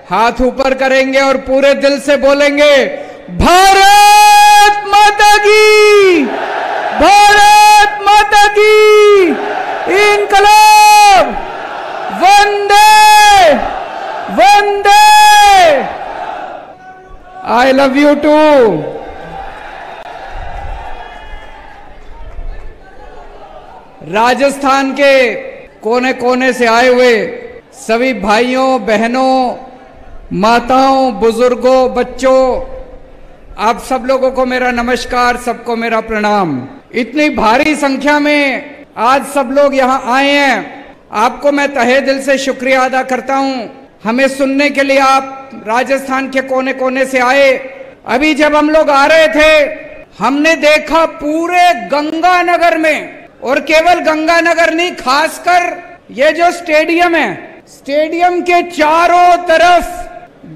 हाथ ऊपर करेंगे और पूरे दिल से बोलेंगे, भारत माता की, भारत माता की, इंकलाब, वंदे वंदे। I love you too. Rajasthan के कोने कोने से आए हुए सभी भाइयों बहनों, माताओं, बुजुर्गों, बच्चों, आप सब लोगों को मेरा नमस्कार, सबको मेरा प्रणाम। इतनी भारी संख्या में आज सब लोग यहाँ आए हैं, आपको मैं तहे दिल से शुक्रिया अदा करता हूँ। हमें सुनने के लिए आप राजस्थान के कोने कोने से आए। अभी जब हम लोग आ रहे थे, हमने देखा पूरे गंगानगर में, और केवल गंगानगर नहीं, खासकर ये जो स्टेडियम है, स्टेडियम के चारों तरफ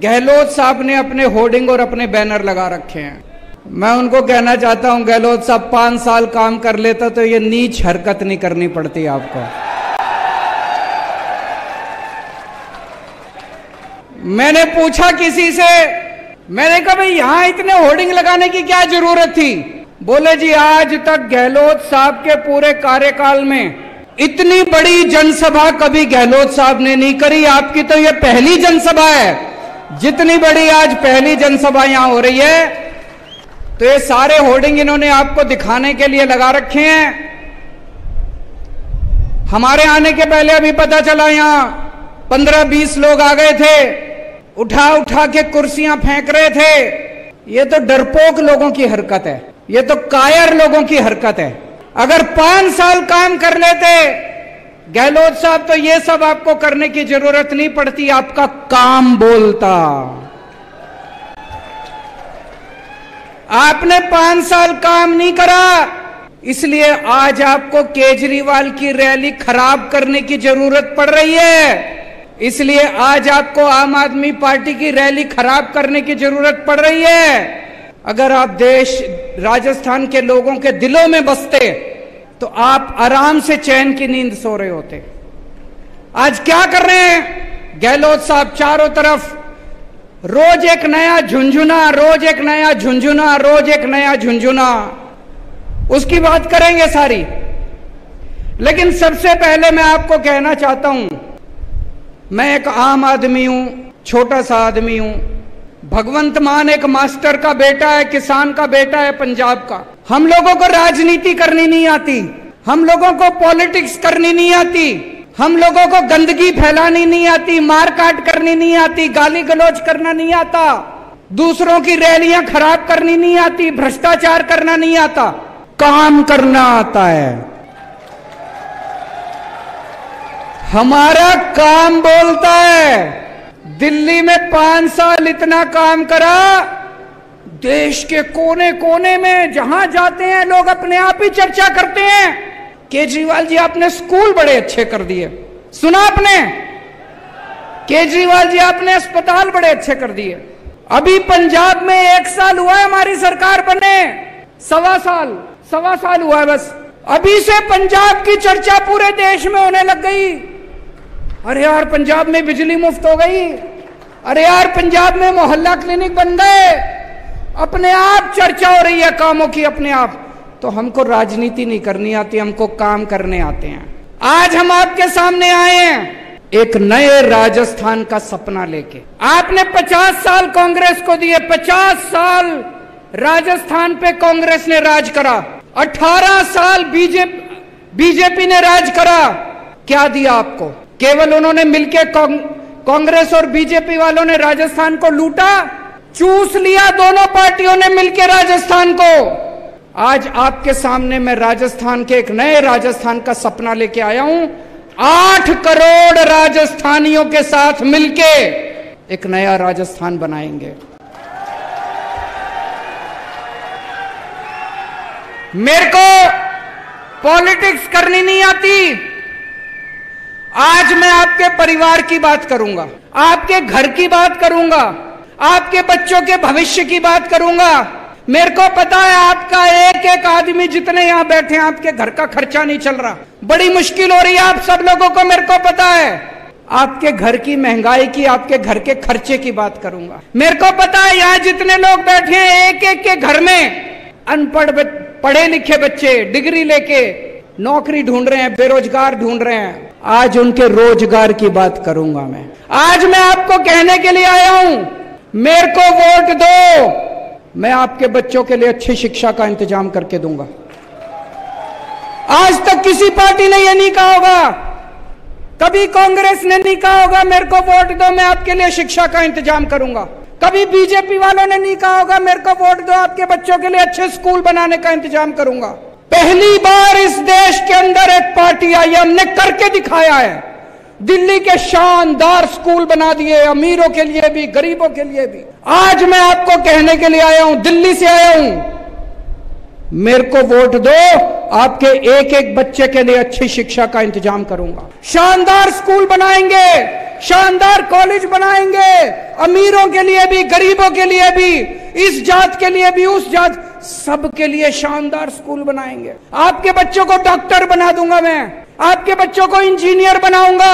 गहलोत साहब ने अपने होर्डिंग और अपने बैनर लगा रखे हैं। मैं उनको कहना चाहता हूं, गहलोत साहब 5 साल काम कर लेता तो ये नीच हरकत नहीं करनी पड़ती आपको। मैंने पूछा किसी से, मैंने कहा भाई यहां इतने होर्डिंग लगाने की क्या जरूरत थी? बोले जी आज तक गहलोत साहब के पूरे कार्यकाल में इतनी बड़ी जनसभा कभी गहलोत साहब ने नहीं करी, आपकी तो ये पहली जनसभा है। जितनी बड़ी आज पहली जनसभा यहां हो रही है, तो ये सारे होर्डिंग इन्होंने आपको दिखाने के लिए लगा रखे हैं। हमारे आने के पहले अभी पता चला यहां 15-20 लोग आ गए थे, उठा उठा के कुर्सियां फेंक रहे थे। ये तो डरपोक लोगों की हरकत है, ये तो कायर लोगों की हरकत है। अगर 5 साल काम कर लेते गहलोत साहब तो ये सब आपको करने की जरूरत नहीं पड़ती, आपका काम बोलता। आपने 5 साल काम नहीं करा, इसलिए आज आपको केजरीवाल की रैली खराब करने की जरूरत पड़ रही है। इसलिए आज आपको आम आदमी पार्टी की रैली खराब करने की जरूरत पड़ रही है। अगर आप राजस्थान के लोगों के दिलों में बसते तो आप आराम से चैन की नींद सो रहे होते। आज क्या कर रहे हैं गहलोत साहब? चारों तरफ रोज एक नया झुंझुना, रोज एक नया झुंझुना, रोज एक नया झुंझुना। उसकी बात करेंगे सारी, लेकिन सबसे पहले मैं आपको कहना चाहता हूं, मैं एक आम आदमी हूं, छोटा सा आदमी हूं। भगवंत मान एक मास्टर का बेटा है, किसान का बेटा है पंजाब का। हम लोगों को राजनीति करनी नहीं आती, हम लोगों को पॉलिटिक्स करनी नहीं आती, हम लोगों को गंदगी फैलानी नहीं आती, मारकाट करनी नहीं आती, गाली गलौज करना नहीं आता, दूसरों की रैलियां खराब करनी नहीं आती, भ्रष्टाचार करना नहीं आता, काम करना आता है। हमारा काम बोलता है। दिल्ली में 5 साल इतना काम करा, देश के कोने कोने में जहां जाते हैं लोग अपने आप ही चर्चा करते हैं, केजरीवाल जी आपने स्कूल बड़े अच्छे कर दिए। सुना आपने? केजरीवाल जी आपने अस्पताल बड़े अच्छे कर दिए। अभी पंजाब में 1 साल हुआ है हमारी सरकार बने, 1.25 साल हुआ है बस। अभी से पंजाब की चर्चा पूरे देश में होने लग गई। अरे यार पंजाब में बिजली मुफ्त हो गई, अरे यार पंजाब में मोहल्ला क्लिनिक बन गए, अपने आप चर्चा हो रही है कामों की अपने आप। तो हमको राजनीति नहीं करनी आती, हमको काम करने आते हैं। आज हम आपके सामने आए हैं एक नए राजस्थान का सपना लेके। आपने 50 साल कांग्रेस को दिए, 50 साल राजस्थान पे कांग्रेस ने राज करा, 18 साल बीजेपी ने राज करा। क्या दिया आपको? केवल उन्होंने मिलके कांग्रेस और बीजेपी वालों ने राजस्थान को लूटा, चूस लिया दोनों पार्टियों ने मिलकर राजस्थान को। आज आपके सामने मैं राजस्थान के एक नए राजस्थान का सपना लेके आया हूं। 8 करोड़ राजस्थानियों के साथ मिलके एक नया राजस्थान बनाएंगे। मेरे को पॉलिटिक्स करनी नहीं आती। आज मैं आपके परिवार की बात करूंगा, आपके घर की बात करूंगा, आपके बच्चों के भविष्य की बात करूंगा। मेरे को पता है आपका एक एक आदमी जितने यहां बैठे हैं, आपके घर का खर्चा नहीं चल रहा, बड़ी मुश्किल हो रही है आप सब लोगों को, मेरे को पता है। आपके घर की महंगाई की, आपके घर के खर्चे की बात करूंगा। मेरे को पता है यहां जितने लोग बैठे हैं, एक एक के घर में अनपढ़ पढ़े लिखे बच्चे डिग्री लेके नौकरी ढूंढ रहे हैं, बेरोजगार ढूंढ रहे हैं। आज उनके रोजगार की बात करूंगा मैं। आज मैं आपको कहने के लिए आया हूं, मेरे को वोट दो, मैं आपके बच्चों के लिए अच्छी शिक्षा का इंतजाम करके दूंगा। आज तक किसी पार्टी ने यह नहीं कहा होगा, कभी कांग्रेस ने नहीं कहा होगा मेरे को वोट दो मैं आपके लिए शिक्षा का इंतजाम करूंगा। कभी बीजेपी वालों ने नहीं कहा होगा मेरे को वोट दो आपके बच्चों के लिए अच्छे स्कूल बनाने का इंतजाम करूंगा। पहली बार इस देश के अंदर एक पार्टी आई, हमने करके दिखाया है। दिल्ली के शानदार स्कूल बना दिए, अमीरों के लिए भी गरीबों के लिए भी। आज मैं आपको कहने के लिए आया हूं, दिल्ली से आया हूं, मेरे को वोट दो, आपके एक एक बच्चे के लिए अच्छी शिक्षा का इंतजाम करूंगा। शानदार स्कूल बनाएंगे, शानदार कॉलेज बनाएंगे, अमीरों के लिए भी गरीबों के लिए भी, इस जात के लिए भी उस जात, सबके लिए शानदार स्कूल बनाएंगे। आपके बच्चों को डॉक्टर बना दूंगा मैं, आपके बच्चों को इंजीनियर बनाऊंगा,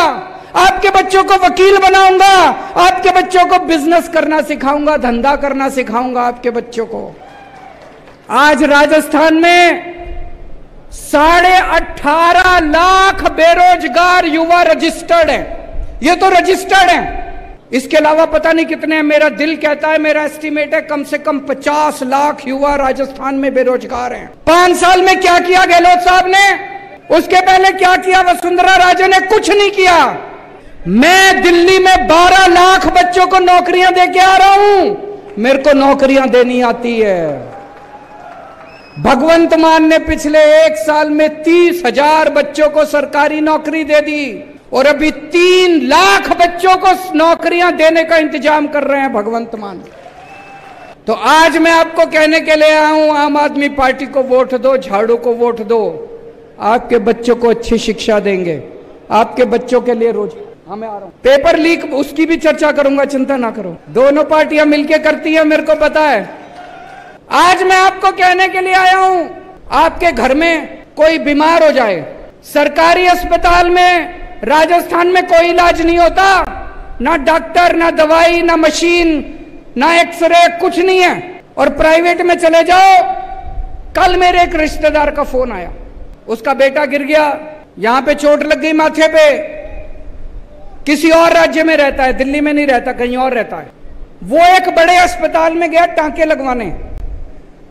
आपके बच्चों को वकील बनाऊंगा, आपके बच्चों को बिजनेस करना सिखाऊंगा, धंधा करना सिखाऊंगा आपके बच्चों को। आज राजस्थान में 18.5 लाख बेरोजगार युवा रजिस्टर्ड हैं। ये तो रजिस्टर्ड हैं, इसके अलावा पता नहीं कितने हैं। मेरा दिल कहता है, मेरा एस्टीमेट है कम से कम 50 लाख युवा राजस्थान में बेरोजगार हैं। 5 साल में क्या किया गहलोत साहब ने, उसके पहले क्या किया वसुंधरा राजे ने, कुछ नहीं किया। मैं दिल्ली में 12 लाख बच्चों को नौकरियां देके आ रहा हूं, मेरे को नौकरियां देनी आती है। भगवंत मान ने पिछले 1 साल में 30,000 बच्चों को सरकारी नौकरी दे दी और अभी 3 लाख बच्चों को नौकरियां देने का इंतजाम कर रहे हैं भगवंत मान। तो आज मैं आपको कहने के लिए आया हूं, आम आदमी पार्टी को वोट दो, झाड़ू को वोट दो, आपके बच्चों को अच्छी शिक्षा देंगे, आपके बच्चों के लिए रोज। हाँ मैं आ रहा हूं, पेपर लीक उसकी भी चर्चा करूंगा, चिंता ना करो, दोनों पार्टियां मिलकर करती है, मेरे को पता है। आज मैं आपको कहने के लिए आया हूं, आपके घर में कोई बीमार हो जाए, सरकारी अस्पताल में राजस्थान में कोई इलाज नहीं होता, ना डॉक्टर, ना दवाई, ना मशीन, ना एक्सरे, कुछ नहीं है। और प्राइवेट में चले जाओ, कल मेरे एक रिश्तेदार का फोन आया, उसका बेटा गिर गया, यहां पे चोट लग गई माथे पे, किसी और राज्य में रहता है, दिल्ली में नहीं रहता, कहीं और रहता है। वो एक बड़े अस्पताल में गया टांके लगवाने,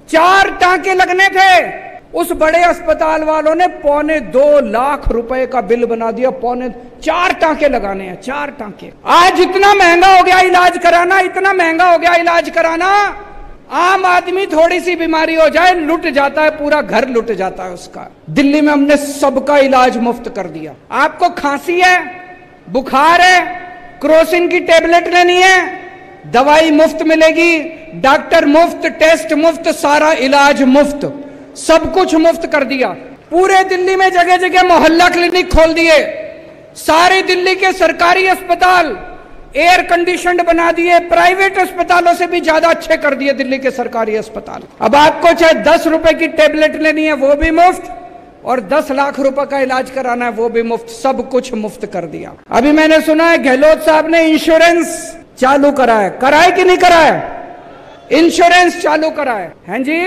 4 टांके लगने थे। उस बड़े अस्पताल वालों ने 2.25 लाख रुपए का बिल बना दिया, 4 टांके लगाने हैं, 4 टांके। आज इतना महंगा हो गया इलाज कराना, इतना महंगा हो गया इलाज कराना। आम आदमी थोड़ी सी बीमारी हो जाए लुट जाता है, पूरा घर लुट जाता है उसका। दिल्ली में हमने सबका इलाज मुफ्त कर दिया। आपको खांसी है, बुखार है, क्रोसिन की टेबलेट लेनी है, दवाई मुफ्त मिलेगी, डॉक्टर मुफ्त, टेस्ट मुफ्त, सारा इलाज मुफ्त, सब कुछ मुफ्त कर दिया। पूरे दिल्ली में जगह जगह मोहल्ला क्लिनिक खोल दिए, सारे दिल्ली के सरकारी अस्पताल एयर कंडीशनड बना दिए, प्राइवेट अस्पतालों से भी ज्यादा अच्छे कर दिए दिल्ली के सरकारी अस्पताल। अब आपको चाहे 10 रुपए की टेबलेट लेनी है वो भी मुफ्त, और 10 लाख रुपए का इलाज कराना है वो भी मुफ्त, सब कुछ मुफ्त कर दिया। अभी मैंने सुना है गहलोत साहब ने इंश्योरेंस चालू करा है, कराए कि नहीं कराए? इंश्योरेंस चालू करा है जी।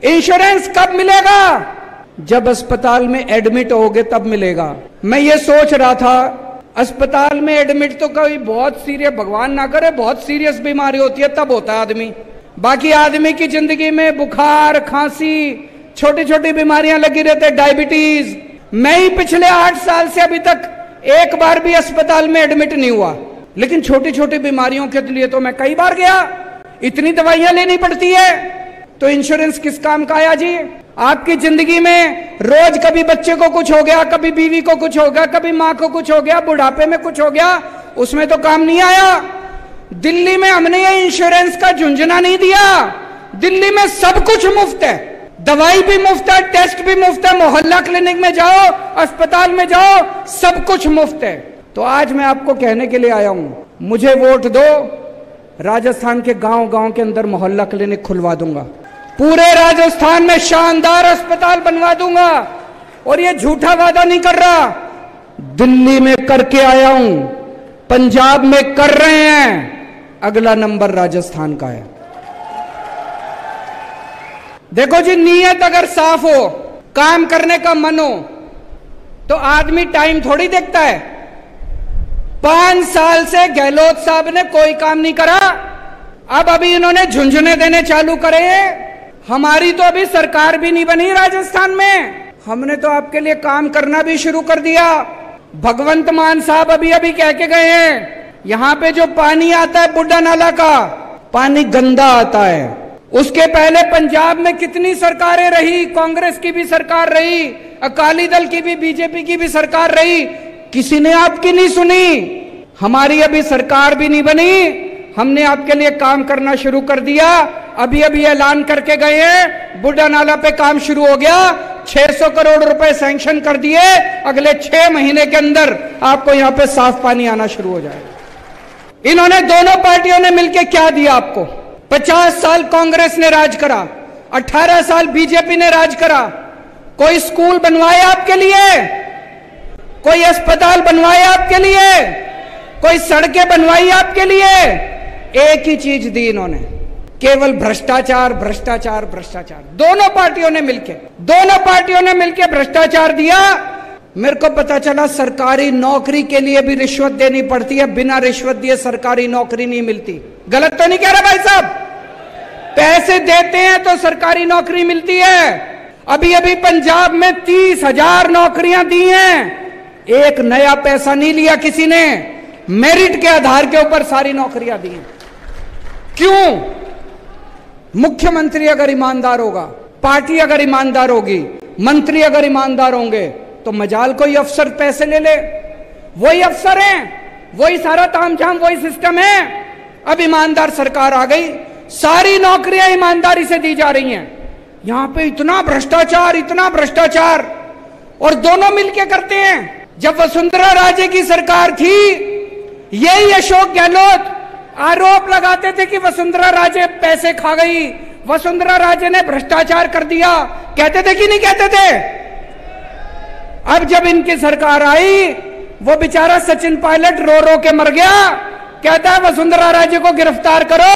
इंश्योरेंस कब मिलेगा? जब अस्पताल में एडमिट होगे तब मिलेगा। मैं ये सोच रहा था, अस्पताल में एडमिट तो कोई बहुत सीरियस, भगवान ना करे बहुत सीरियस बीमारी होती है तब होता है आदमी, बाकी आदमी की जिंदगी में बुखार, खांसी, छोटी छोटी बीमारियां लगी रहती है, डायबिटीज। मैं ही पिछले 8 साल से अभी तक एक बार भी अस्पताल में एडमिट नहीं हुआ, लेकिन छोटी छोटी बीमारियों के लिए तो मैं कई बार गया। इतनी दवाइयां लेनी पड़ती है, तो इंश्योरेंस किस काम का आया जी? आपकी जिंदगी में रोज कभी बच्चे को कुछ हो गया, कभी बीवी को कुछ हो गया, कभी माँ को कुछ हो गया, बुढ़ापे में कुछ हो गया, उसमें तो काम नहीं आया। दिल्ली में हमने ये इंश्योरेंस का झुंझुना नहीं दिया। दिल्ली में सब कुछ मुफ्त है, दवाई भी मुफ्त है, टेस्ट भी मुफ्त है, मोहल्ला क्लिनिक में जाओ, अस्पताल में जाओ, सब कुछ मुफ्त है। तो आज मैं आपको कहने के लिए आया हूं, मुझे वोट दो, राजस्थान के गांव गांव के अंदर मोहल्ला क्लिनिक खुलवा दूंगा, पूरे राजस्थान में शानदार अस्पताल बनवा दूंगा। और ये झूठा वादा नहीं कर रहा, दिल्ली में करके आया हूं, पंजाब में कर रहे हैं, अगला नंबर राजस्थान का है। देखो जी, नीयत अगर साफ हो, काम करने का मन हो, तो आदमी टाइम थोड़ी देखता है। 5 साल से गहलोत साहब ने कोई काम नहीं करा। अब अभी इन्होंने झुंझुने देने चालू करे। हमारी तो अभी सरकार भी नहीं बनी राजस्थान में, हमने तो आपके लिए काम करना भी शुरू कर दिया। भगवंत मान साहब अभी अभी कह के गए हैं, यहां पे जो पानी आता है बुड्ढा नाला का, पानी गंदा आता है। उसके पहले पंजाब में कितनी सरकारें रही, कांग्रेस की भी सरकार रही, अकाली दल की भी, बीजेपी की भी सरकार रही, किसी ने आपकी नहीं सुनी। हमारी अभी सरकार भी नहीं बनी, हमने आपके लिए काम करना शुरू कर दिया। अभी अभी ऐलान करके गए हैं, बुड्ढा नाला पे काम शुरू हो गया, 600 करोड़ रुपए सैंक्शन कर दिए। अगले 6 महीने के अंदर आपको यहां पे साफ पानी आना शुरू हो जाएगा। इन्होंने दोनों पार्टियों ने मिलकर क्या दिया आपको? 50 साल कांग्रेस ने राज करा, 18 साल बीजेपी ने राज करा। कोई स्कूल बनवाए आपके लिए? कोई अस्पताल बनवाए आपके लिए? कोई सड़कें बनवाई आपके लिए? एक ही चीज दी इन्होंने, केवल भ्रष्टाचार, भ्रष्टाचार, भ्रष्टाचार। दोनों पार्टियों ने मिलके भ्रष्टाचार दिया। मेरे को पता चला सरकारी नौकरी के लिए भी रिश्वत देनी पड़ती है, बिना रिश्वत दिए सरकारी नौकरी नहीं मिलती। गलत तो नहीं कह रहा भाई साहब? पैसे देते हैं तो सरकारी नौकरी मिलती है। अभी अभी पंजाब में 30,000 नौकरियां दी हैं, एक नया पैसा नहीं लिया किसी ने, मेरिट के आधार के ऊपर सारी नौकरियां दी हैं। क्यों? मुख्यमंत्री अगर ईमानदार होगा, पार्टी अगर ईमानदार होगी, मंत्री अगर ईमानदार होंगे, तो मजाल कोई अफसर पैसे ले ले। वही अफसर हैं, वही सारा तामझाम, वही सिस्टम है। अब ईमानदार सरकार आ गई, सारी नौकरियां ईमानदारी से दी जा रही हैं। यहां पे इतना भ्रष्टाचार, इतना भ्रष्टाचार, और दोनों मिलके करते हैं। जब वसुंधरा राजे की सरकार थी, यही अशोक गहलोत आरोप लगाते थे कि वसुंधरा राजे पैसे खा गई, वसुंधरा राजे ने भ्रष्टाचार कर दिया। कहते थे कि नहीं कहते थे? अब जब इनकी सरकार आई, वो बेचारा सचिन पायलट रो रो के मर गया। कहता है वसुंधरा राजे को गिरफ्तार करो।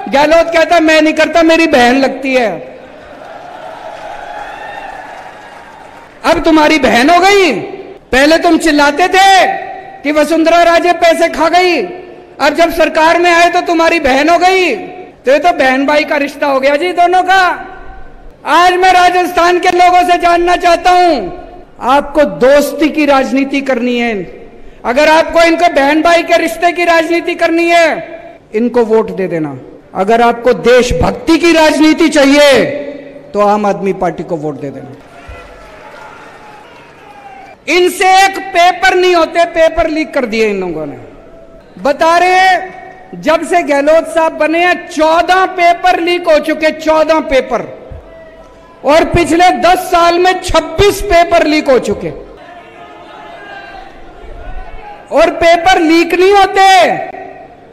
गहलोत कहता है मैं नहीं करता, मेरी बहन लगती है। अब तुम्हारी बहन हो गई। पहले तुम चिल्लाते थे कि वसुंधरा राजे पैसे खा गई, अब जब सरकार में आए तो तुम्हारी बहन हो गई। तो ये तो बहन भाई का रिश्ता हो गया जी दोनों का। आज मैं राजस्थान के लोगों से जानना चाहता हूं, आपको दोस्ती की राजनीति करनी है, अगर आपको इनको बहन भाई के रिश्ते की राजनीति करनी है, इनको वोट दे देना। अगर आपको देशभक्ति की राजनीति चाहिए तो आम आदमी पार्टी को वोट दे देना। इनसे एक पेपर नहीं होते, पेपर लीक कर दिए इन लोगों ने। बता रहे जब से गहलोत साहब बने हैं 14 पेपर लीक हो चुके, 14 पेपर, और पिछले 10 साल में 26 पेपर लीक हो चुके। और पेपर लीक नहीं होते,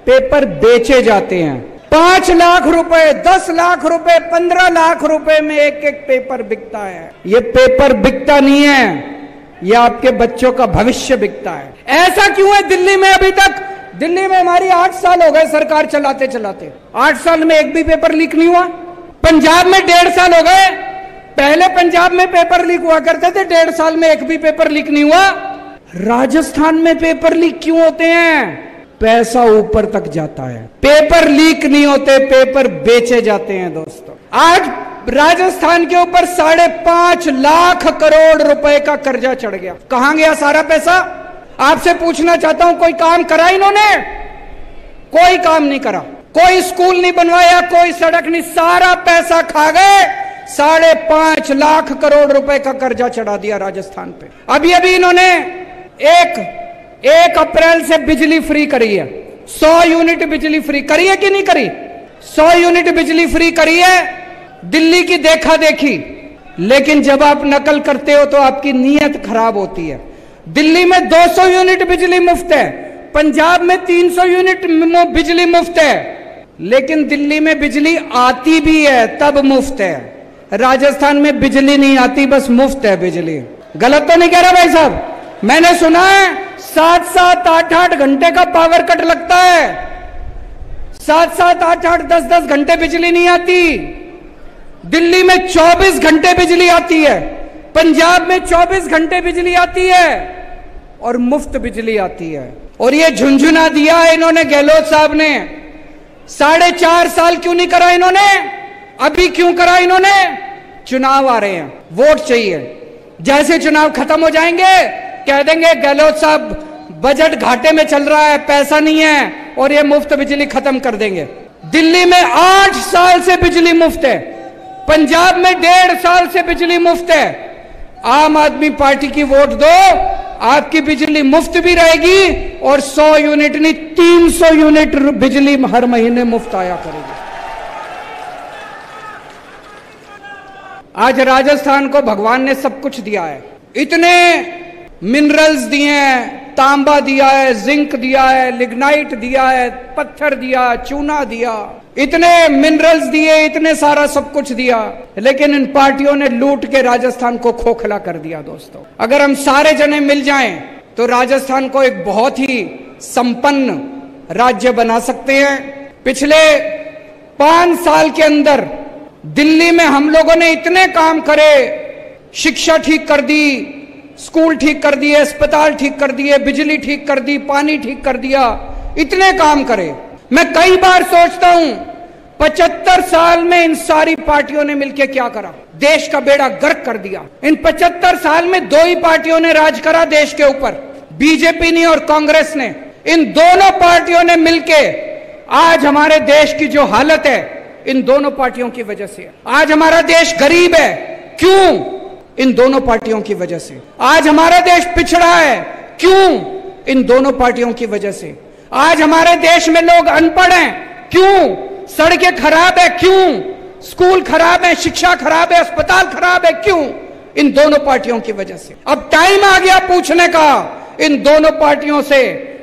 पेपर बेचे जाते हैं। 5 लाख रुपए, 10 लाख रुपए, 15 लाख रुपए में एक एक पेपर बिकता है। ये पेपर बिकता नहीं है, ये आपके बच्चों का भविष्य बिकता है। ऐसा क्यों है दिल्ली में? अभी तक दिल्ली में हमारी 8 साल हो गए सरकार चलाते चलाते, 8 साल में एक भी पेपर लीक नहीं हुआ। पंजाब में 1.5 साल हो गए, पहले पंजाब में पेपर लीक हुआ करते थे, 1.5 साल में एक भी पेपर लीक नहीं हुआ। राजस्थान में पेपर लीक क्यों होते हैं? पैसा ऊपर तक जाता है। पेपर लीक नहीं होते, पेपर बेचे जाते हैं दोस्तों। आज राजस्थान के ऊपर 5.5 लाख करोड़ रुपए का कर्जा चढ़ गया। कहां गया सारा पैसा? आपसे पूछना चाहता हूं, कोई काम करा इन्होंने? कोई काम नहीं करा, कोई स्कूल नहीं बनवाया, कोई सड़क नहीं, सारा पैसा खा गए। 5.5 लाख करोड़ रुपए का कर्जा चढ़ा दिया राजस्थान पे। अभी अभी इन्होंने 1 अप्रैल से बिजली फ्री करी है, 100 यूनिट बिजली फ्री करी है कि नहीं करी? 100 यूनिट बिजली फ्री करी है, दिल्ली की देखा देखी। लेकिन जब आप नकल करते हो तो आपकी नीयत खराब होती है। दिल्ली में 200 यूनिट बिजली मुफ्त है, पंजाब में 300 यूनिट बिजली मुफ्त है, लेकिन दिल्ली में बिजली आती भी है तब मुफ्त है। राजस्थान में बिजली नहीं आती, बस मुफ्त है बिजली। गलत तो नहीं कह रहा भाई साहब? मैंने सुना है 7-7, 8-8 घंटे का पावर कट लगता है। 7-7, 8-8, 10-10 घंटे बिजली नहीं आती। दिल्ली में 24 घंटे बिजली आती है, पंजाब में 24 घंटे बिजली आती है और मुफ्त बिजली आती है। और ये झुंझुना दिया है इन्होंने, गहलोत साहब ने। 4.5 साल क्यों नहीं करा इन्होंने? अभी क्यों करा इन्होंने? चुनाव आ रहे हैं, वोट चाहिए। जैसे चुनाव खत्म हो जाएंगे कह देंगे गहलोत साहब बजट घाटे में चल रहा है, पैसा नहीं है, और ये मुफ्त बिजली खत्म कर देंगे। दिल्ली में 8 साल से बिजली मुफ्त है, पंजाब में 1.5 साल से बिजली मुफ्त है। आम आदमी पार्टी की वोट दो, आपकी बिजली मुफ्त भी रहेगी और 100 यूनिट नहीं 300 यूनिट बिजली हर महीने मुफ्त आया करेगी। आज राजस्थान को भगवान ने सब कुछ दिया है, इतने मिनरल्स दिए हैं, तांबा दिया है, जिंक दिया है, लिग्नाइट दिया है, पत्थर दिया, चूना दिया, इतने मिनरल्स दिए, इतने सारा सब कुछ दिया, लेकिन इन पार्टियों ने लूट के राजस्थान को खोखला कर दिया। दोस्तों, अगर हम सारे जने मिल जाएं तो राजस्थान को एक बहुत ही संपन्न राज्य बना सकते हैं। पिछले 5 साल के अंदर दिल्ली में हम लोगों ने इतने काम करे, शिक्षा ठीक कर दी, स्कूल ठीक कर दिए, अस्पताल ठीक कर दिए, बिजली ठीक कर दी, पानी ठीक कर दिया, इतने काम करे। मैं कई बार सोचता हूं 75 साल में इन सारी पार्टियों ने मिलकर क्या करा? देश का बेड़ा गर्क कर दिया। इन 75 साल में 2 ही पार्टियों ने राज करा देश के ऊपर, बीजेपी ने और कांग्रेस ने। इन दोनों पार्टियों ने मिलकर आज हमारे देश की जो हालत है इन दोनों पार्टियों की वजह से। आज हमारा देश गरीब है, क्यों? इन दोनों पार्टियों की वजह से। आज हमारा देश पिछड़ा है, क्यों? इन दोनों पार्टियों की वजह से। आज हमारे देश में लोग अनपढ़ हैं, क्यों? सड़कें खराब है, क्यों? स्कूल खराब है, शिक्षा खराब है, अस्पताल खराब है, क्यों? इन दोनों पार्टियों की वजह से। अब टाइम आ गया पूछने का इन दोनों पार्टियों से।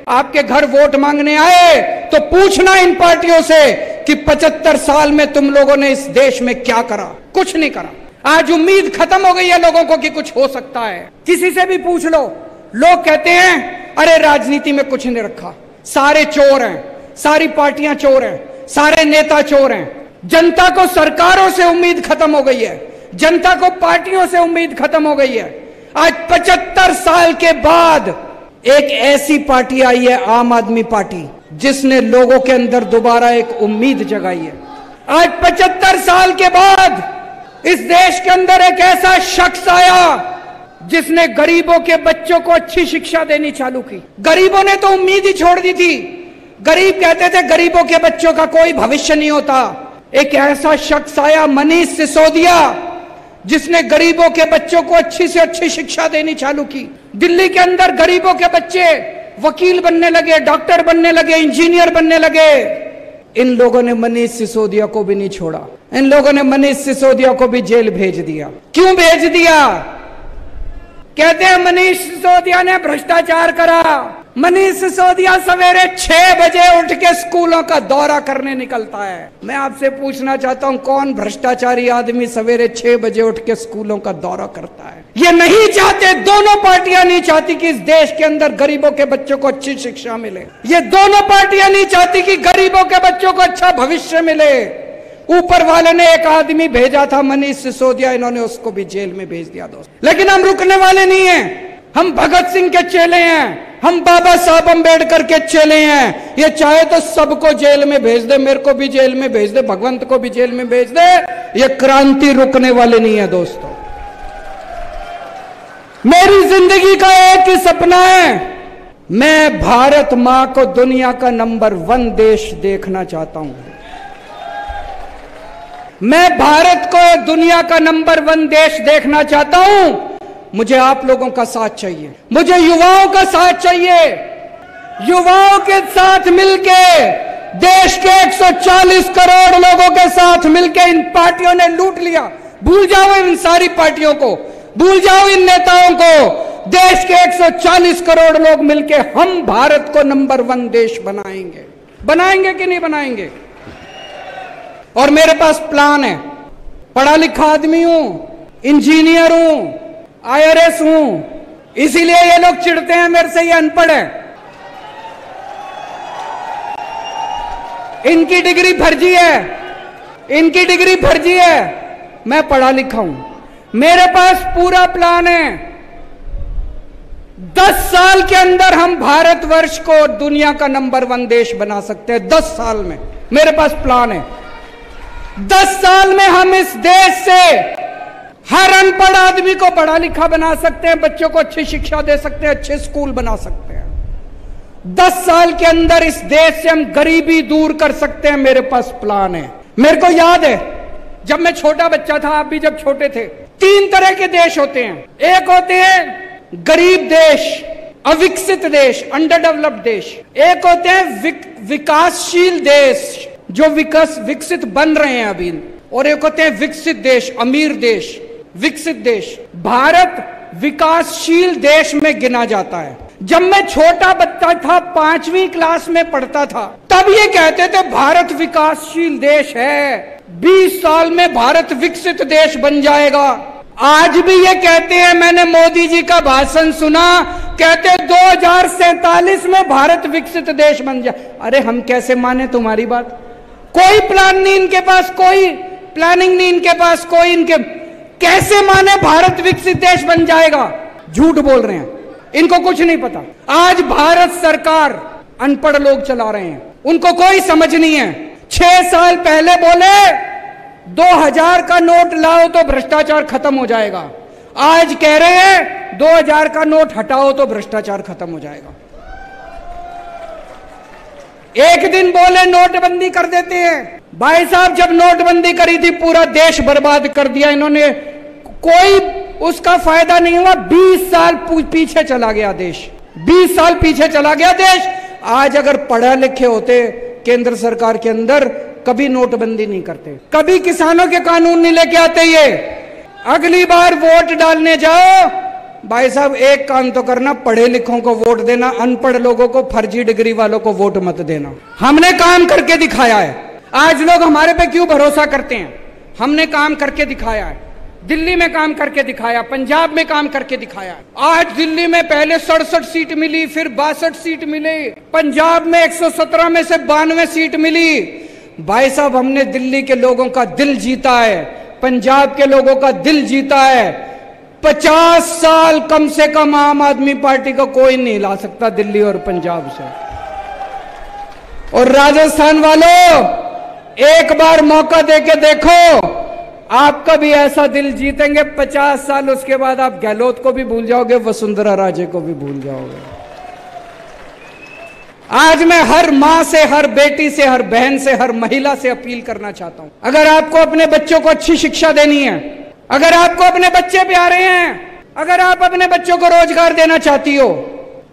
आपके घर वोट मांगने आए तो पूछना इन पार्टियों से कि 75 साल में तुम लोगों ने इस देश में क्या करा? कुछ नहीं करा। आज उम्मीद खत्म हो गई है लोगों को कि कुछ हो सकता है। किसी से भी पूछ लो, लोग कहते हैं अरे राजनीति में कुछ नहीं रखा, सारे चोर हैं, सारी पार्टियां चोर हैं, सारे नेता चोर हैं। जनता को सरकारों से उम्मीद खत्म हो गई है, जनता को पार्टियों से उम्मीद खत्म हो गई है। आज 75 साल के बाद एक ऐसी पार्टी आई है, आम आदमी पार्टी, जिसने लोगों के अंदर दोबारा एक उम्मीद जगाई है। आज 75 साल के बाद इस देश के अंदर एक ऐसा शख्स आया जिसने गरीबों के बच्चों को अच्छी शिक्षा देनी चालू की। गरीबों ने तो उम्मीद ही छोड़ दी थी, गरीब कहते थे गरीबों के बच्चों का कोई भविष्य नहीं होता। एक ऐसा शख्स आया, मनीष सिसोदिया, जिसने गरीबों के बच्चों को अच्छी से अच्छी शिक्षा देनी चालू की। दिल्ली के अंदर गरीबों के बच्चे वकील बनने लगे, डॉक्टर बनने लगे, इंजीनियर बनने लगे। इन लोगों ने मनीष सिसोदिया को भी नहीं छोड़ा, इन लोगों ने मनीष सिसोदिया को भी जेल भेज दिया। क्यों भेज दिया? कहते हैं मनीष सिसोदिया ने भ्रष्टाचार करा। मनीष सिसोदिया सवेरे 6 बजे उठ के स्कूलों का दौरा करने निकलता है। मैं आपसे पूछना चाहता हूं, कौन भ्रष्टाचारी आदमी सवेरे 6 बजे उठ के स्कूलों का दौरा करता है? ये नहीं चाहते, दोनों पार्टियां नहीं चाहती कि इस देश के अंदर गरीबों के बच्चों को अच्छी शिक्षा मिले। ये दोनों पार्टियां नहीं चाहती कि गरीबों के बच्चों को अच्छा भविष्य मिले। ऊपर वाले ने एक आदमी भेजा था, मनीष सिसोदिया, इन्होंने उसको भी जेल में भेज दिया दोस्त। लेकिन हम रुकने वाले नहीं हैं। हम भगत सिंह के चेले हैं, हम बाबा साहब अम्बेडकर के चेले हैं। ये चाहे तो सबको जेल में भेज दे, मेरे को भी जेल में भेज दे, भगवंत को भी जेल में भेज दे, ये क्रांति रुकने वाले नहीं है दोस्तों। मेरी जिंदगी का एक ही सपना है, मैं भारत मां को दुनिया का नंबर 1 देश देखना चाहता हूं। मैं भारत को दुनिया का नंबर 1 देश देखना चाहता हूं। मुझे आप लोगों का साथ चाहिए, मुझे युवाओं का साथ चाहिए। युवाओं के साथ मिलके, देश के 140 करोड़ लोगों के साथ मिलके इन पार्टियों ने लूट लिया। भूल जाओ इन सारी पार्टियों को, भूल जाओ इन नेताओं को। देश के 140 करोड़ लोग मिलके हम भारत को नंबर 1 देश बनाएंगे। बनाएंगे कि नहीं बनाएंगे? और मेरे पास प्लान है। पढ़ा लिखा आदमी हूं, इंजीनियर हूं, IRS हूं, इसीलिए ये लोग चिढ़ते हैं मेरे से, ये अनपढ़ है, इनकी डिग्री फर्जी है, इनकी डिग्री फर्जी है। मैं पढ़ा लिखा हूं, मेरे पास पूरा प्लान है। 10 साल के अंदर हम भारतवर्ष को दुनिया का नंबर 1 देश बना सकते हैं। 10 साल में मेरे पास प्लान है। 10 साल में हम इस देश से हर अनपढ़ आदमी को पढ़ा लिखा बना सकते हैं, बच्चों को अच्छी शिक्षा दे सकते हैं, अच्छे स्कूल बना सकते हैं। 10 साल के अंदर इस देश से हम गरीबी दूर कर सकते हैं, मेरे पास प्लान है। मेरे को याद है जब मैं छोटा बच्चा था, आप भी जब छोटे थे, 3 तरह के देश होते हैं। एक होते हैं गरीब देश, अविकसित देश, अंडर डेवलप्ड देश। एक होते हैं विकासशील देश जो विकसित बन रहे हैं अभी, और एक होते हैं विकसित देश, अमीर देश, विकसित देश। भारत विकासशील देश में गिना जाता है। जब मैं छोटा बच्चा था, 5वीं क्लास में पढ़ता था, तब ये कहते थे भारत विकासशील देश है, 20 साल में भारत विकसित देश बन जाएगा। आज भी ये कहते हैं, मैंने मोदी जी का भाषण सुना, कहते 2047 में भारत विकसित देश बन जाए। अरे हम कैसे माने तुम्हारी बात? कोई प्लान नहीं इनके पास, कोई प्लानिंग नहीं इनके पास, कोई इनके कैसे माने भारत विकसित देश बन जाएगा? झूठ बोल रहे हैं, इनको कुछ नहीं पता। आज भारत सरकार अनपढ़ लोग चला रहे हैं, उनको कोई समझ नहीं है। 6 साल पहले बोले 2000 का नोट लाओ तो भ्रष्टाचार खत्म हो जाएगा, आज कह रहे हैं 2000 का नोट हटाओ तो भ्रष्टाचार खत्म हो जाएगा। एक दिन बोले नोटबंदी कर देते हैं। भाई साहब, जब नोटबंदी करी थी पूरा देश बर्बाद कर दिया इन्होंने, कोई उसका फायदा नहीं हुआ। 20 साल पीछे चला गया देश, 20 साल पीछे चला गया देश। आज अगर पढ़े लिखे होते केंद्र सरकार के अंदर, कभी नोटबंदी नहीं करते, कभी किसानों के कानून नहीं लेके आते। ये अगली बार वोट डालने जाओ, भाई साहब एक काम तो करना, पढ़े लिखों को वोट देना, अनपढ़ लोगों को, फर्जी डिग्री वालों को वोट मत देना। हमने काम करके दिखाया है। आज लोग हमारे पे क्यों भरोसा करते हैं? हमने काम करके दिखाया है। दिल्ली में काम करके दिखाया, पंजाब में काम करके दिखाया। आज दिल्ली में पहले 67 सीट मिली, फिर 62 सीट मिली, पंजाब में 117 में से 92 सीट मिली। भाई साहब, हमने दिल्ली के लोगों का दिल जीता है, पंजाब के लोगों का दिल जीता है। 50 साल कम से कम आम आदमी पार्टी को कोई नहीं हिला सकता दिल्ली और पंजाब से। और राजस्थान वालों, एक बार मौका देके देखो, आपका भी ऐसा दिल जीतेंगे 50 साल, उसके बाद आप गहलोत को भी भूल जाओगे, वसुंधरा राजे को भी भूल जाओगे। आज मैं हर मां से, हर बेटी से, हर बहन से, हर महिला से अपील करना चाहता हूं, अगर आपको अपने बच्चों को अच्छी शिक्षा देनी है, अगर आपको अपने बच्चे प्यारे हैं, अगर आप अपने बच्चों को रोजगार देना चाहती हो,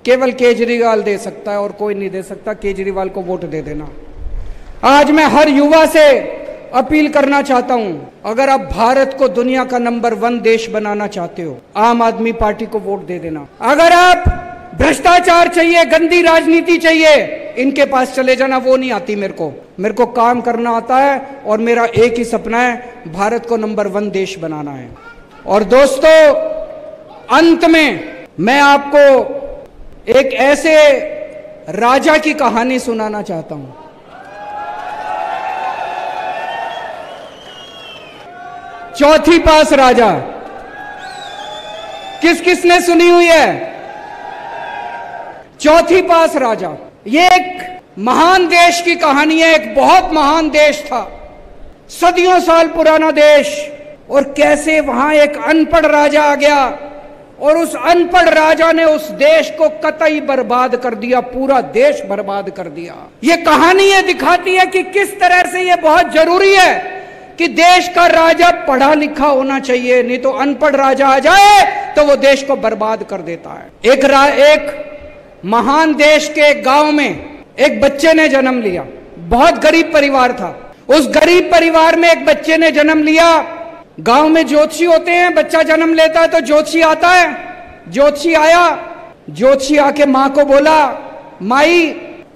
केवल केजरीवाल दे सकता है और कोई नहीं दे सकता। केजरीवाल को वोट दे देना। आज मैं हर युवा से अपील करना चाहता हूं, अगर आप भारत को दुनिया का नंबर 1 देश बनाना चाहते हो, आम आदमी पार्टी को वोट दे देना। अगर आप भ्रष्टाचार चाहिए, गंदी राजनीति चाहिए, इनके पास चले जाना, वो नहीं आती मेरे को काम करना आता है, और मेरा एक ही सपना है, भारत को नंबर 1 देश बनाना है। और दोस्तों, अंत में मैं आपको एक ऐसे राजा की कहानी सुनाना चाहता हूं। चौथी पास राजा, किस किसने सुनी हुई है? चौथी पास राजा, ये एक महान देश की कहानी है। एक बहुत महान देश था, सदियों साल पुराना देश, और कैसे वहां एक अनपढ़ राजा आ गया, और उस अनपढ़ राजा ने उस देश को कतई बर्बाद कर दिया, पूरा देश बर्बाद कर दिया। ये कहानी ये दिखाती है कि किस तरह से ये बहुत जरूरी है कि देश का राजा पढ़ा लिखा होना चाहिए, नहीं तो अनपढ़ राजा आ जाए तो वो देश को बर्बाद कर देता है। एक महान देश के एक गांव में एक बच्चे ने जन्म लिया, बहुत गरीब परिवार था। उस गरीब परिवार में एक बच्चे ने जन्म लिया। गांव में ज्योतिषी होते हैं, बच्चा जन्म लेता है तो ज्योतिषी आता है। ज्योतिषी आया, ज्योतिषी आके मां को बोला, माई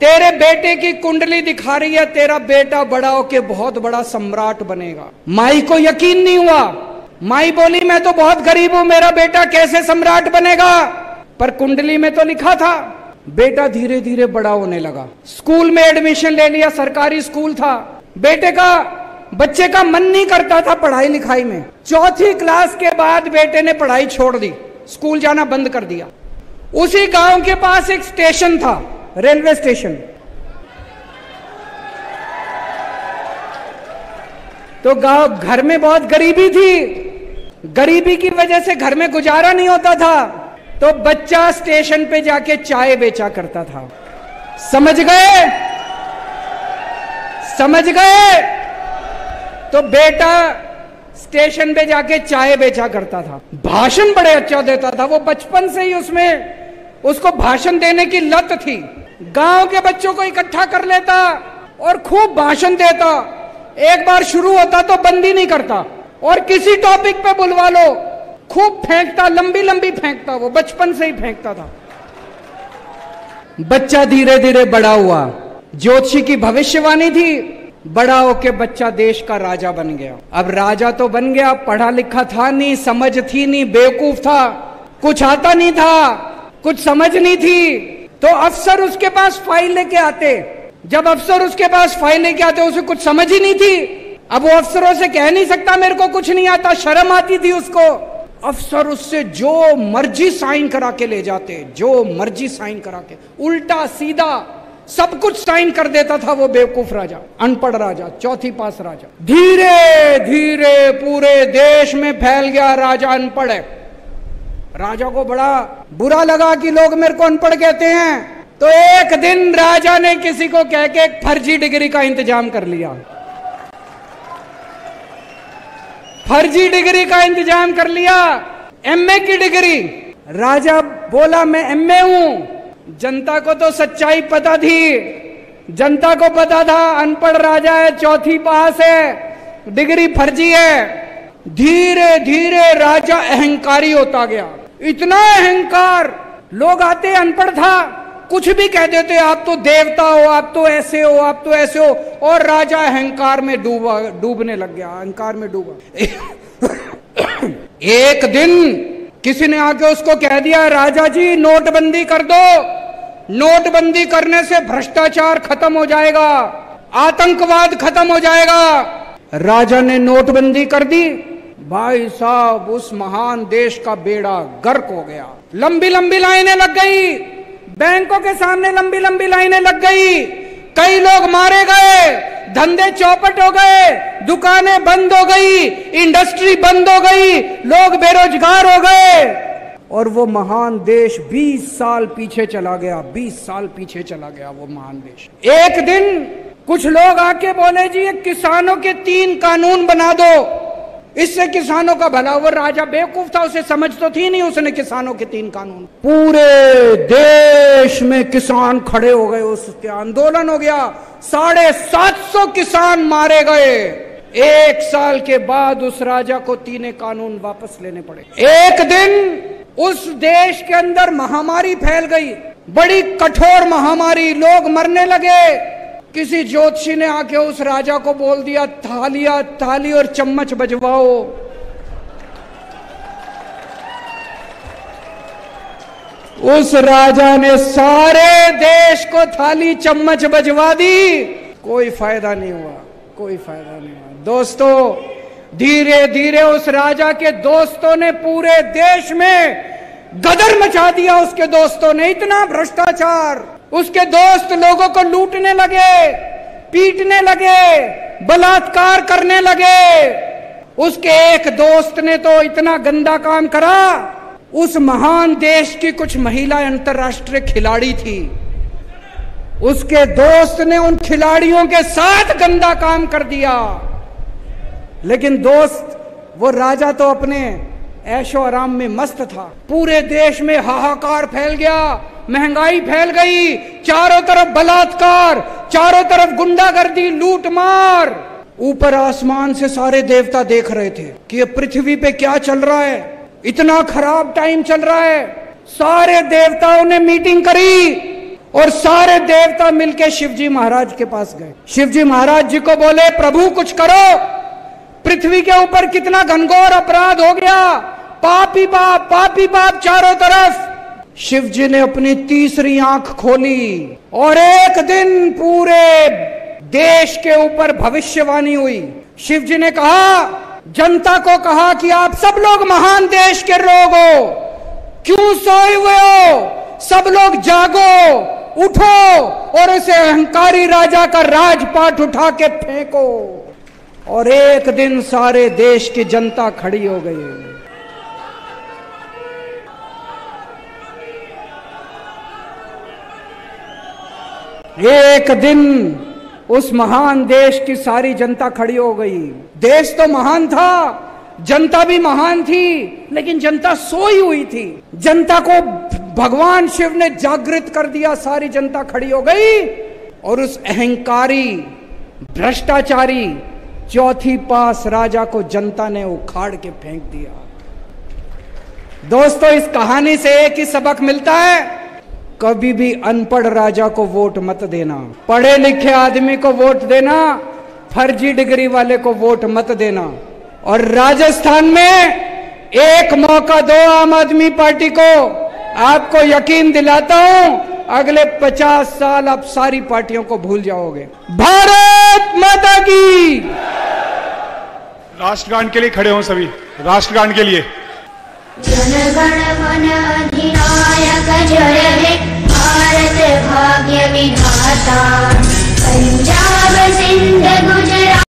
तेरे बेटे की कुंडली दिखा रही है, तेरा बेटा बड़ा होके बहुत बड़ा सम्राट बनेगा। माई को यकीन नहीं हुआ। माई बोली, मैं तो बहुत गरीब हूं, मेरा बेटा कैसे सम्राट बनेगा? पर कुंडली में तो लिखा था। बेटा धीरे धीरे बड़ा होने लगा, स्कूल में एडमिशन ले लिया, सरकारी स्कूल था। बच्चे का मन नहीं करता था पढ़ाई लिखाई में। चौथी क्लास के बाद बेटे ने पढ़ाई छोड़ दी, स्कूल जाना बंद कर दिया। उसी गांव के पास एक स्टेशन था, रेलवे स्टेशन। तो गांव घर में बहुत गरीबी थी, गरीबी की वजह से घर में गुजारा नहीं होता था, तो बच्चा स्टेशन पे जाके चाय बेचा करता था। समझ गए? समझ गए? तो बेटा स्टेशन पे जाके चाय बेचा करता था। भाषण बड़े अच्छा देता था वो, बचपन से ही उसको भाषण देने की लत थी। गांव के बच्चों को इकट्ठा कर लेता और खूब भाषण देता। एक बार शुरू होता तो बंद ही नहीं करता, और किसी टॉपिक पे बुलवा लो खूब फेंकता, लंबी लंबी फेंकता, वो बचपन से ही फेंकता था। बच्चा धीरे धीरे बड़ा हुआ, ज्योतिषी की भविष्यवाणी थी, बड़ा होके बच्चा देश का राजा बन गया। अब राजा तो बन गया, पढ़ा लिखा था नहीं, समझ थी नहीं, बेवकूफ था, कुछ आता नहीं था, कुछ समझ नहीं थी। तो अफसर उसके पास फाइल लेके आते, जब अफसर उसके पास फाइल लेके आते, उसे कुछ समझ ही नहीं थी। अब वो अफसरों से कह नहीं सकता मेरे को कुछ नहीं आता, शर्म आती थी उसको। अफसर उससे जो मर्जी साइन करा के ले जाते, जो मर्जी साइन करा के, उल्टा सीधा सब कुछ साइन कर देता था वो बेवकूफ राजा, अनपढ़ राजा, चौथी पास राजा। धीरे धीरे पूरे देश में फैल गया राजा अनपढ़ है। राजा को बड़ा बुरा लगा कि लोग मेरे को अनपढ़ कहते हैं, तो एक दिन राजा ने किसी को कह के एक फर्जी डिग्री का इंतजाम कर लिया। फर्जी डिग्री का इंतजाम कर लिया, एमए की डिग्री। राजा बोला मैं एमए हूं। जनता को तो सच्चाई पता थी, जनता को पता था अनपढ़ राजा है, चौथी पास है, डिग्री फर्जी है। धीरे धीरे राजा अहंकारी होता गया, इतना अहंकार, लोग आते, अनपढ़ था, कुछ भी कह देते, आप तो देवता हो, आप तो ऐसे हो, आप तो ऐसे हो, और राजा अहंकार में डूबने लग गया, अहंकार में डूबा। एक दिन किसी ने आके उसको कह दिया, राजा जी नोटबंदी कर दो, नोटबंदी करने से भ्रष्टाचार खत्म हो जाएगा, आतंकवाद खत्म हो जाएगा। राजा ने नोटबंदी कर दी, भाई साहब उस महान देश का बेड़ा गर्क हो गया। लंबी लंबी लाइनें लग गई, बैंकों के सामने लंबी लंबी लाइनें लग गई, कई लोग मारे गए, धंधे चौपट हो गए, दुकानें बंद हो गई, इंडस्ट्री बंद हो गई, लोग बेरोजगार हो गए, और वो महान देश 20 साल पीछे चला गया, 20 साल पीछे चला गया वो महान देश। एक दिन कुछ लोग आके बोले जी ये किसानों के 3 कानून बना दो, इससे किसानों का भला। वो राजा बेवकूफ था, उसे समझ तो थी नहीं, उसने किसानों के 3 कानून। पूरे देश में किसान खड़े हो गए, उसके आंदोलन हो गया, 750 किसान मारे गए। 1 साल के बाद उस राजा को 3 कानून वापस लेने पड़े। एक दिन उस देश के अंदर महामारी फैल गई, बड़ी कठोर महामारी, लोग मरने लगे। किसी ज्योतिषी ने आके उस राजा को बोल दिया, थाली और चम्मच बजवाओ। उस राजा ने सारे देश को थाली चम्मच बजवा दी, कोई फायदा नहीं हुआ, कोई फायदा नहीं हुआ। दोस्तों धीरे धीरे उस राजा के दोस्तों ने पूरे देश में गदर मचा दिया। उसके दोस्तों ने इतना भ्रष्टाचार, उसके दोस्त लोगों को लूटने लगे, पीटने लगे, बलात्कार करने लगे। उसके एक दोस्त ने तो इतना गंदा काम करा, उस महान देश की कुछ महिला अंतर्राष्ट्रीय खिलाड़ी थी, उसके दोस्त ने उन खिलाड़ियों के साथ गंदा काम कर दिया। लेकिन दोस्त, वो राजा तो अपने ऐशो आराम में मस्त था। पूरे देश में हाहाकार फैल गया, महंगाई फैल गई, चारों तरफ बलात्कार, चारों तरफ गुंडागर्दी, लूटमार। ऊपर आसमान से सारे देवता देख रहे थे कि ये पृथ्वी पे क्या चल रहा है, इतना खराब टाइम चल रहा है। सारे देवताओं ने मीटिंग करी और सारे देवता मिलके शिवजी महाराज के पास गए। शिवजी महाराज जी को बोले, प्रभु कुछ करो, पृथ्वी के ऊपर कितना घनघोर अपराध हो गया, पापी बाप चारों तरफ। शिव जी ने अपनी तीसरी आंख खोली और एक दिन पूरे देश के ऊपर भविष्यवाणी हुई। शिव जी ने कहा, जनता को कहा कि आप सब लोग महान देश के लोग हो, क्यों सोए हुए हो, सब लोग जागो, उठो और इसे अहंकारी राजा का राजपाट उठा के फेंको। और एक दिन सारे देश की जनता खड़ी हो गई। एक दिन उस महान देश की सारी जनता खड़ी हो गई। देश तो महान था, जनता भी महान थी, लेकिन जनता सोई हुई थी। जनता को भगवान शिव ने जागृत कर दिया, सारी जनता खड़ी हो गई और उस अहंकारी भ्रष्टाचारी चौथी पास राजा को जनता ने उखाड़ के फेंक दिया। दोस्तों, इस कहानी से एक ही सबक मिलता है, कभी भी अनपढ़ राजा को वोट मत देना, पढ़े लिखे आदमी को वोट देना, फर्जी डिग्री वाले को वोट मत देना। और राजस्थान में एक मौका दो आम आदमी पार्टी को, आपको यकीन दिलाता हूं अगले 50 साल आप सारी पार्टियों को भूल जाओगे। भारत माता की। राष्ट्रगान के लिए खड़े हों सभी, राष्ट्रगान के लिए। जनगण मन अधिनायक जय हे भारत भाग्य विधाता।